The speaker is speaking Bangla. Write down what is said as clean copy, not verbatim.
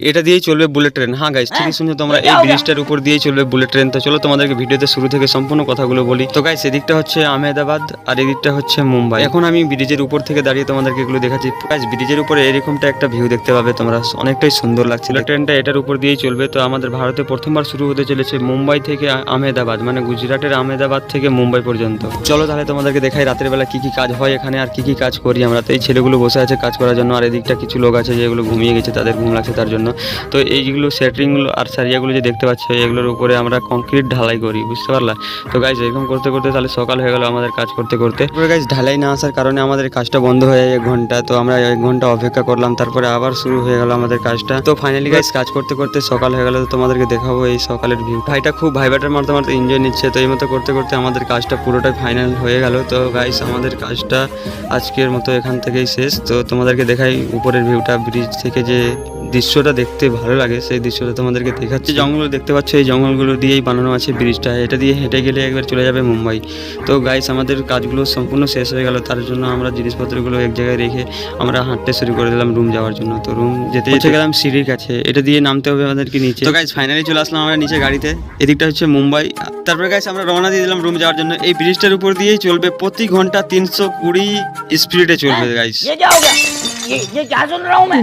এটা দিয়েই চলবে বুলেট ট্রেন। হ্যাঁ গাইস, ঠিকই শুনছো তোমরা, এই ব্রিজটার উপর দিয়েই চলবে বুলেট ট্রেন। তো চলো তোমাদেরকে ভিডিওতে শুরু থেকে সম্পূর্ণ কথাগুলো বলি। তো গাইস, এদিকটা হচ্ছে আহমেদাবাদ আর এদিকটা হচ্ছে মুম্বাই। এখন আমি ব্রিজের উপর থেকে দাঁড়িয়ে তোমাদেরকে এগুলো দেখাচ্ছি। গাইস, ব্রিজের উপরে এরকমটা একটা ভিউ দেখতে পাবে তোমরা, অনেকটাই সুন্দর লাগছে। বুলেট ট্রেনটা এটার উপর দিয়েই চলবে। তো আমাদের ভারতে প্রথমবার শুরু হতে চলেছে মুম্বাই থেকে আহমেদাবাদ, মানে গুজরাটের আহমেদাবাদ থেকে মুম্বাই পর্যন্ত। চলো তাহলে তোমাদেরকে দেখাই রাতের বেলা কি কি কাজ হয় এখানে আর কি কি কাজ করি আমরা। তো এই ছেলেগুলো বসে আছে কাজ করার জন্য, আর এদিকটা কিছু লোক আছে যেগুলো ঘুমিয়ে গেছে, তাদের ঘুম লাগছে তার জন্য। তো এইগুলো সেটরিংগুলো আর সারিয়াগুলো যে দেখতে পাচ্ছ, এগুলোর উপরে আমরা কংক্রিট ঢালাই করি, বুঝতে পারলা। তো গাইজ এরকম করতে করতে তাহলে সকাল হয়ে গেল আমাদের কাজ করতে করতে। তারপরে গাইজ ঢালাই না আসার কারণে আমাদের কাজটা বন্ধ হয়ে যায় 1 ঘন্টা। তো আমরা 1 ঘন্টা অপেক্ষা করলাম, তারপরে আবার শুরু হয়ে গেল আমাদের কাজটা। তো ফাইনালি গাইজ কাজ করতে করতে সকাল হয়ে গেল। তো তোমাদেরকে দেখাবো এই সকালের ভিউ। ভাইটা খুব ভাইবাটার মারতে মারতে এনজয় নিচ্ছে। তো এই মতো করতে করতে আমাদের কাজটা পুরোটাই ফাইনাল হয়ে গেল। তো গাইজ আমাদের কাজটা আজকের মতো এখান থেকেই শেষ। তো তোমাদেরকে দেখাই উপরের ভিউটা, ব্রিজ থেকে যে দৃশ্যটা দেখতে ভালো লাগে সেই দৃশ্যটা তোমাদেরকে দেখাচ্ছি। জঙ্গলগুলো দেখতে পাচ্ছ, এই জঙ্গলগুলো দিয়েই বানানো আছে ব্রিজটা। এটা দিয়ে হেঁটে গেলে একবার চলে যাবে মুম্বাই। তো গাইস আমাদের কাজগুলো সম্পূর্ণ শেষ হয়ে গেল। তার জন্য আমরা জিনিসপত্রগুলো এক জায়গায় রেখে আমরা হাঁটতে শুরু করে দিলাম রুম যাওয়ার জন্য। তো রুম যেতে যেতে গেলাম সিঁড়ির কাছে, এটা দিয়ে নামতে হবে আমাদেরকে নিচে। তো গাইস ফাইনালি চলে আসলাম আমরা নিচে গাড়িতে। এদিকটা হচ্ছে মুম্বাই। তারপরে গাইস আমরা রওনা দিয়ে দিলাম রুম যাওয়ার জন্য। এই ব্রিজটার উপর দিয়েই চলবে, প্রতি ঘন্টা 320 স্পিডে চলবে গাইস। ये क्या सुन रहा हूँ मैं?